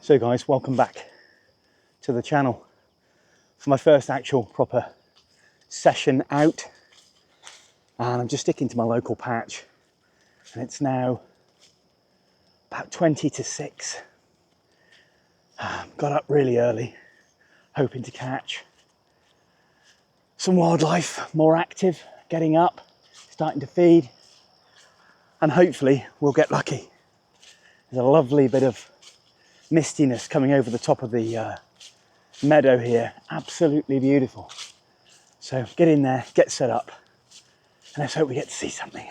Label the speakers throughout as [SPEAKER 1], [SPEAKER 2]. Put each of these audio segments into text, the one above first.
[SPEAKER 1] So guys, welcome back to the channel for my first actual proper session out, and I'm just sticking to my local patch, and it's now about 20 to 6. Got up really early hoping to catch some wildlife, more active, getting up, starting to feed, and hopefully we'll get lucky. There's a lovely bit of mistiness coming over the top of the meadow here, absolutely beautiful. So get in there, get set up, and let's hope we get to see something.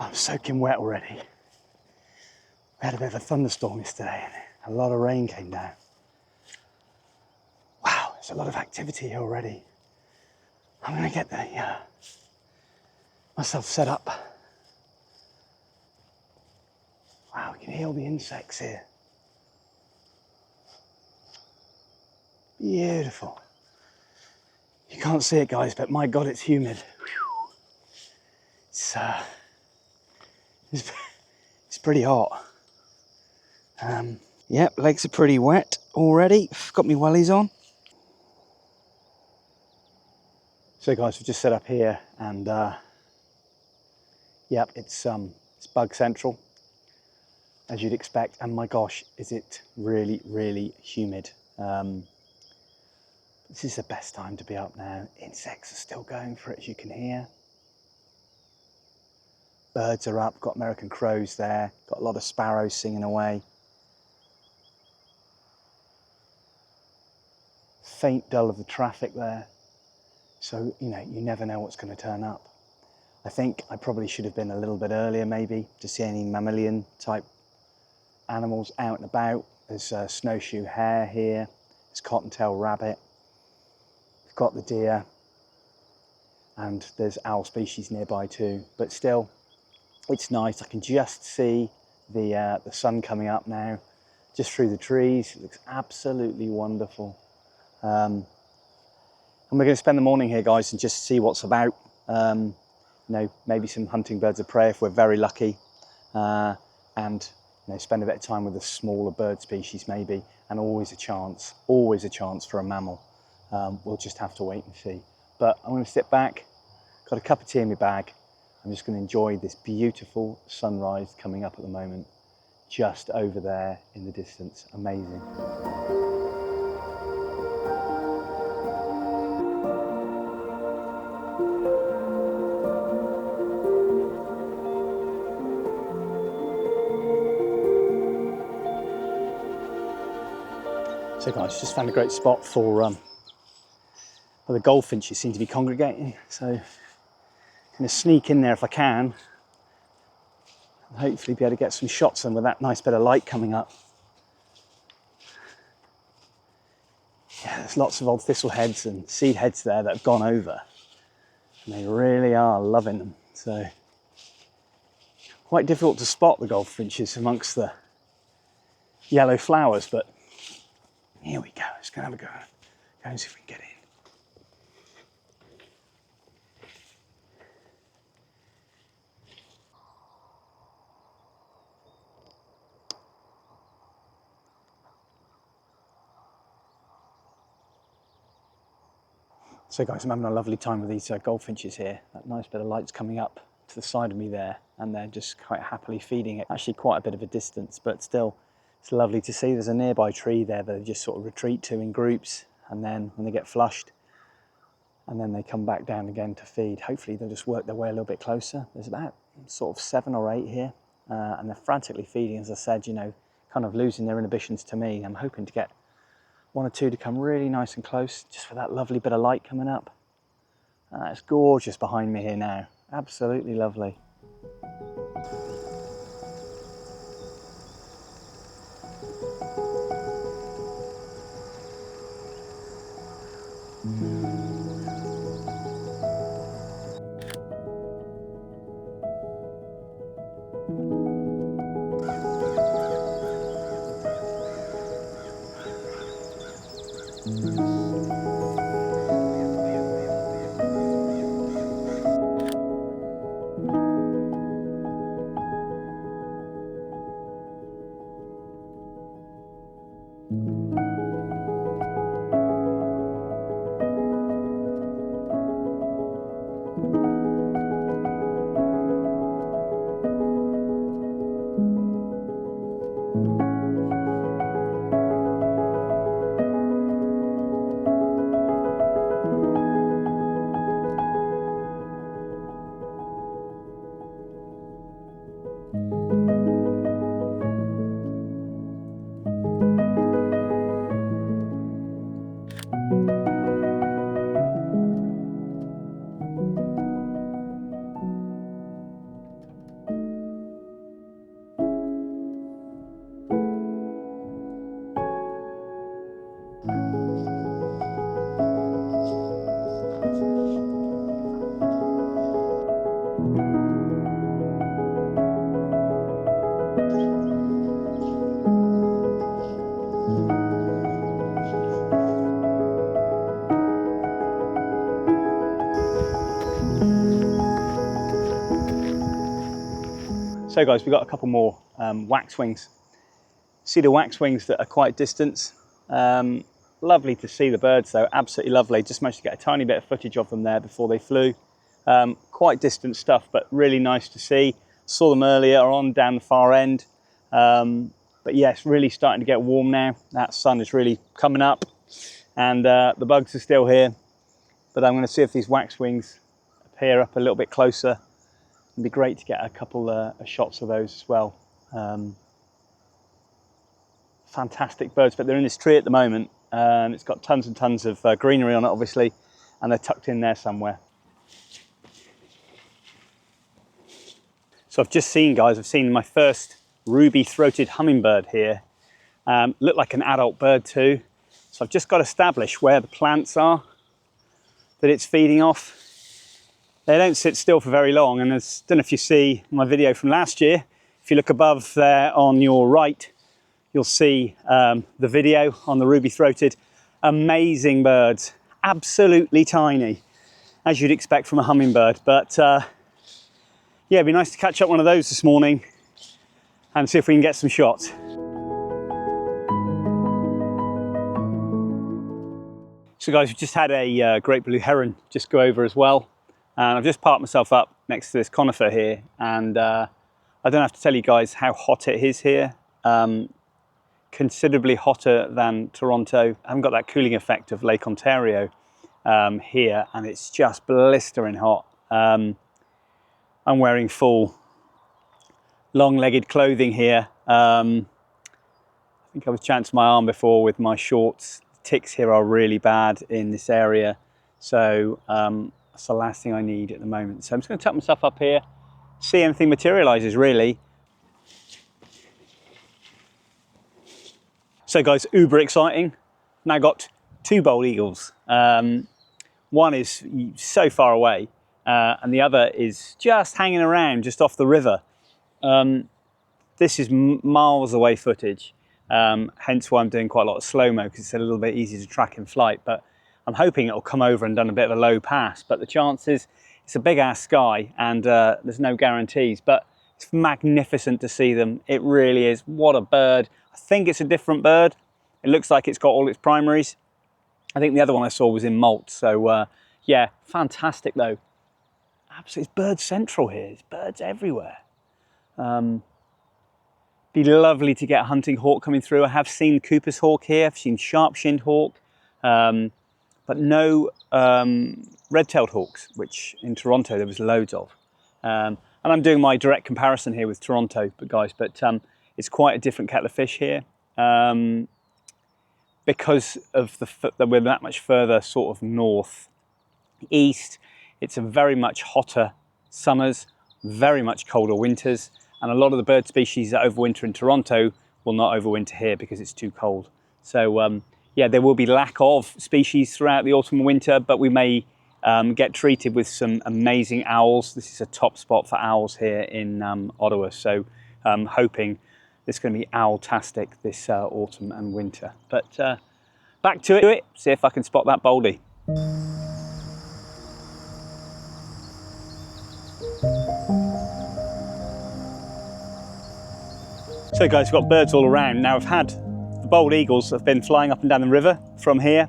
[SPEAKER 1] I'm soaking wet already. We had a bit of a thunderstorm yesterday and a lot of rain came down. Wow, there's a lot of activity here already. I'm gonna get myself set up. Wow, you can hear all the insects here. Beautiful. You can't see it, guys, but my God, it's humid. Whew. It's pretty hot. Yep, legs are pretty wet already. Got my wellies on. So guys, we've just set up here, and yep, it's bug central, as you'd expect. And my gosh, is it really, really humid. This is the best time to be up now. Insects are still going for it, as you can hear. Birds are up, got American crows there, got a lot of sparrows singing away. Faint dull of the traffic there. So, you know, you never know what's going to turn up. I think I probably should have been a little bit earlier maybe to see any mammalian type animals out and about. There's a snowshoe hare here, there's cottontail rabbit, we've got the deer, and there's owl species nearby too. But still, it's nice. I can just see the sun coming up now, just through the trees. It looks absolutely wonderful. And we're going to spend the morning here, guys, and just see what's about. You know, maybe some hunting birds of prey if we're very lucky, and you know, spend a bit of time with the smaller bird species maybe, and always a chance for a mammal. We'll just have to wait and see. But I'm going to sit back, got a cup of tea in my bag. I'm just going to enjoy this beautiful sunrise coming up at the moment, just over there in the distance. Amazing. So guys, just found a great spot for where the goldfinches seem to be congregating. So I'm going to sneak in there if I can, and hopefully be able to get some shots in with that nice bit of light coming up. Yeah, there's lots of old thistle heads and seed heads there that have gone over, and they really are loving them. So quite difficult to spot the goldfinches amongst the yellow flowers, but here we go. Let's go have a go and see if we can get in. So guys, I'm having a lovely time with these goldfinches here. That nice bit of light's coming up to the side of me there, and they're just quite happily feeding it. Actually quite a bit of a distance, but still it's lovely to see. There's a nearby tree there that they just sort of retreat to in groups, and then when they get flushed, and then they come back down again to feed. Hopefully they'll just work their way a little bit closer. There's about sort of 7 or 8 here, and they're frantically feeding, as I said, you know, kind of losing their inhibitions to me. I'm hoping to get one or two to come really nice and close, just for that lovely bit of light coming up. It's gorgeous behind me here now, absolutely lovely. So guys, we've got a couple more waxwings. See the waxwings that are quite distant. Lovely to see the birds though, absolutely lovely. Just managed to get a tiny bit of footage of them there before they flew. Quite distant stuff, but really nice to see. Saw them earlier on down the far end. But yeah, it's really starting to get warm now. That sun is really coming up and the bugs are still here. But I'm going to see if these waxwings appear up a little bit closer. It'd be great to get a couple of shots of those as well. Fantastic birds, but they're in this tree at the moment. It's got tons and tons of greenery on it, obviously, and they're tucked in there somewhere. So I've just seen, guys, I've seen my first ruby-throated hummingbird here. Looked like an adult bird too. So I've just got to establish where the plants are that it's feeding off. They don't sit still for very long, and I don't know if you see my video from last year. If you look above there on your right, you'll see the video on the ruby-throated. Amazing birds, absolutely tiny, as you'd expect from a hummingbird. But yeah, it'd be nice to catch up one of those this morning and see if we can get some shots. So guys, we've just had a great blue heron just go over as well. And I've just parked myself up next to this conifer here, and I don't have to tell you guys how hot it is here. Considerably hotter than Toronto. I haven't got that cooling effect of Lake Ontario here, and it's just blistering hot. I'm wearing full long-legged clothing here. I think I was chancing my arm before with my shorts. The ticks here are really bad in this area, so that's the last thing I need at the moment. So I'm just going to tuck myself up here, see if anything materialises really. So guys, uber exciting. Now got two bald eagles. One is so far away and the other is just hanging around just off the river. This is miles away footage, hence why I'm doing quite a lot of slow-mo, because it's a little bit easier to track in flight. But I'm hoping it'll come over and done a bit of a low pass, but the chances, it's a big ass sky and there's no guarantees, but it's magnificent to see them. It really is. What a bird. I think it's a different bird. It looks like it's got all its primaries. I think the other one I saw was in molt. So yeah, fantastic though. Absolutely, it's bird central here. There's birds everywhere. Be lovely to get a hunting hawk coming through. I have seen Cooper's hawk here. I've seen sharp-shinned hawk. But no red-tailed hawks, which in Toronto there was loads of. And I'm doing my direct comparison here with Toronto, but guys, it's quite a different kettle of fish here. because of that we're that much further sort of north east, it's a very much hotter summers, very much colder winters, and a lot of the bird species that overwinter in Toronto will not overwinter here because it's too cold. So yeah, there will be lack of species throughout the autumn and winter, but we may get treated with some amazing owls. This is a top spot for owls here in Ottawa, so I'm hoping it's going to be owl-tastic this autumn and winter. But back to it, see if I can spot that boldy. So guys, we've got birds all around. Now I've had the bald eagles have been flying up and down the river from here,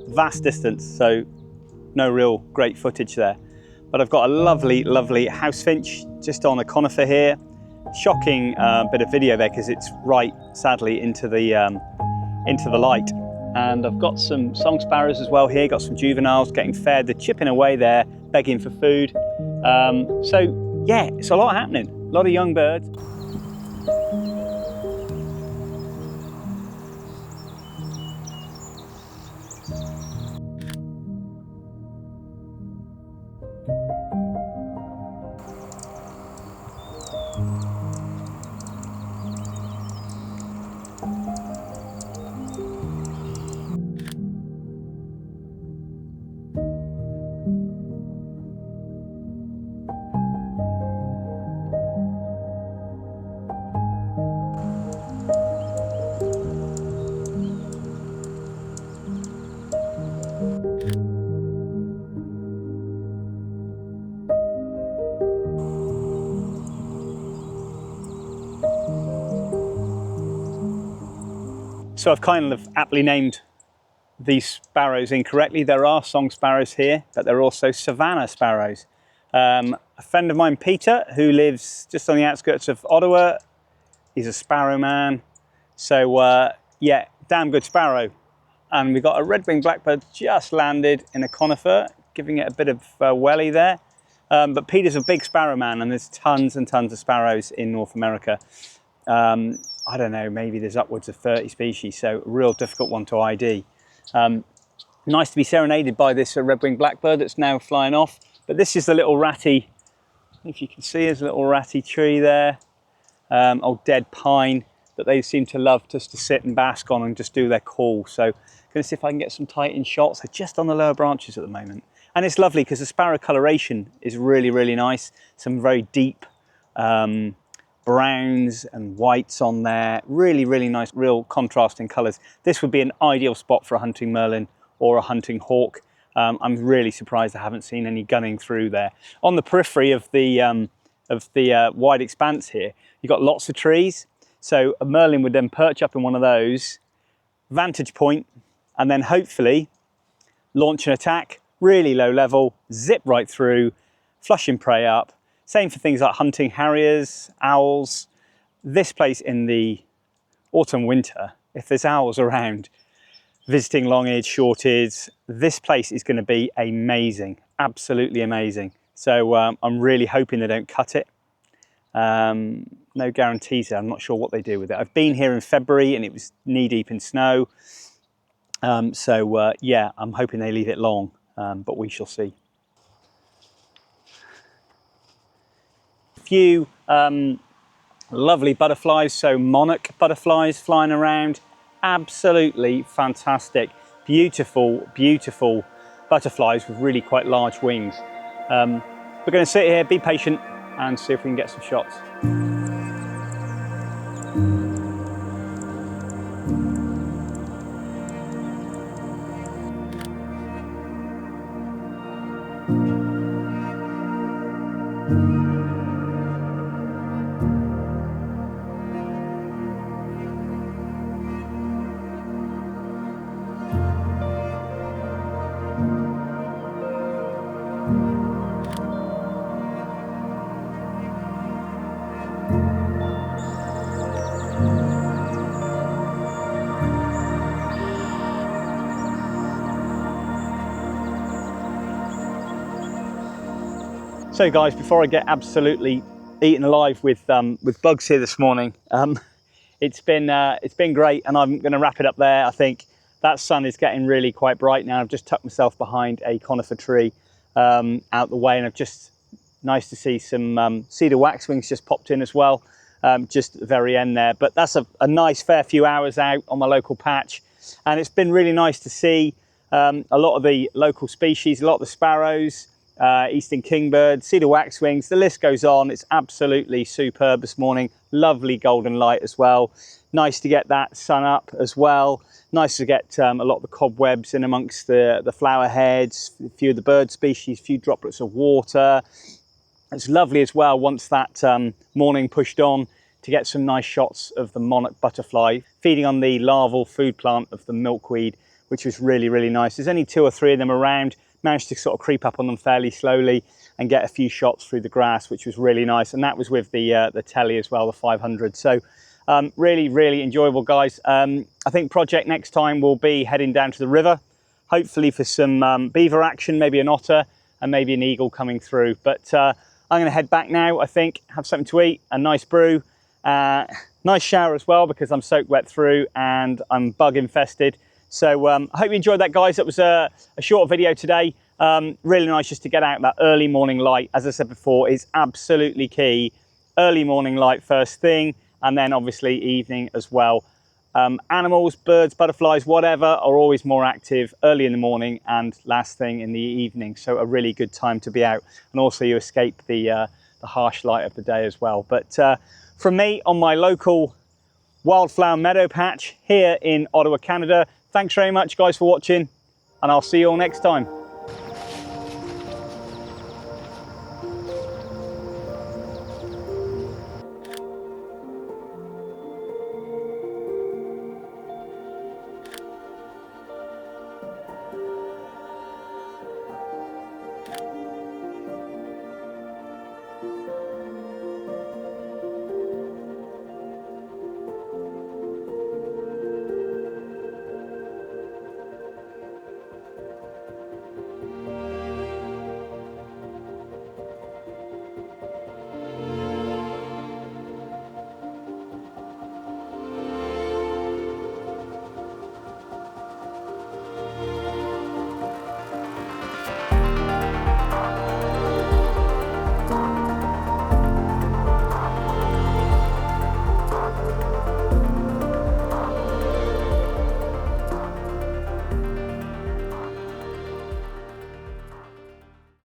[SPEAKER 1] vast distance, so no real great footage there. But I've got a lovely, lovely house finch just on a conifer here. Shocking bit of video there because it's right, sadly, into the light. And I've got some song sparrows as well here, got some juveniles getting fed. They're chipping away there, begging for food. So yeah, it's a lot happening, a lot of young birds. So I've kind of aptly named these sparrows incorrectly. There are song sparrows here, but there are also savanna sparrows. A friend of mine, Peter, who lives just on the outskirts of Ottawa, he's a sparrow man. So yeah, damn good sparrow. And we've got a red-winged blackbird just landed in a conifer, giving it a bit of welly there. But Peter's a big sparrow man, and there's tons and tons of sparrows in North America. I don't know, maybe there's upwards of 30 species, so a real difficult one to ID. Nice to be serenaded by this red-winged blackbird that's now flying off. But this is the little ratty, if you can see, there's a little ratty tree there, old dead pine that they seem to love just to sit and bask on and just do their call. So I'm going to see if I can get some tight-in shots. They're just on the lower branches at the moment. And it's lovely because the sparrow coloration is really, really nice. Some very deep browns and whites on there. Really, really nice, real contrasting colours. This would be an ideal spot for a hunting merlin or a hunting hawk. I'm really surprised I haven't seen any gunning through there. On the periphery of the wide expanse here, you've got lots of trees. So a merlin would then perch up in one of those, vantage point, and then hopefully launch an attack, really low level, zip right through, flushing prey up. Same for things like hunting harriers, owls. This place in the autumn, winter, if there's owls around visiting long-eared, short-eared, this place is going to be amazing, absolutely amazing. So I'm really hoping they don't cut it. No guarantees there. I'm not sure what they do with it. I've been here in February and it was knee-deep in snow. So yeah, I'm hoping they leave it long, but we shall see. Few lovely butterflies, so monarch butterflies flying around, absolutely fantastic, beautiful, beautiful butterflies with really quite large wings. We're going to sit here, be patient, and see if we can get some shots. So guys, before I get absolutely eaten alive with bugs here this morning, it's been great, and I'm going to wrap it up there. I think that sun is getting really quite bright now. I've just tucked myself behind a conifer tree out the way, and I've just nice to see some cedar waxwings just popped in as well, just at the very end there. But that's a nice fair few hours out on my local patch, and it's been really nice to see a lot of the local species, a lot of the sparrows, eastern kingbird, cedar waxwings, the list goes on. It's absolutely superb this morning. Lovely golden light as well. Nice to get that sun up as well. Nice to get a lot of the cobwebs in amongst the flower heads, a few of the bird species, a few droplets of water. It's lovely as well once that morning pushed on to get some nice shots of the monarch butterfly feeding on the larval food plant of the milkweed, which was really, really nice. There's only 2 or 3 of them around. Managed to sort of creep up on them fairly slowly and get a few shots through the grass, which was really nice. And that was with the telly as well, the 500. So really, really enjoyable, guys. I think project next time will be heading down to the river, hopefully for some beaver action, maybe an otter and maybe an eagle coming through. But I'm going to head back now, I think, have something to eat, a nice brew, nice shower as well because I'm soaked wet through and I'm bug infested. So I hope you enjoyed that, guys. That was a short video today. Really nice just to get out that early morning light. As I said before, is absolutely key. Early morning light first thing, and then obviously evening as well. Animals, birds, butterflies, whatever, are always more active early in the morning and last thing in the evening. So a really good time to be out. And also you escape the harsh light of the day as well. But from me on my local wildflower meadow patch here in Ottawa, Canada, thanks very much, guys, for watching, and I'll see you all next time.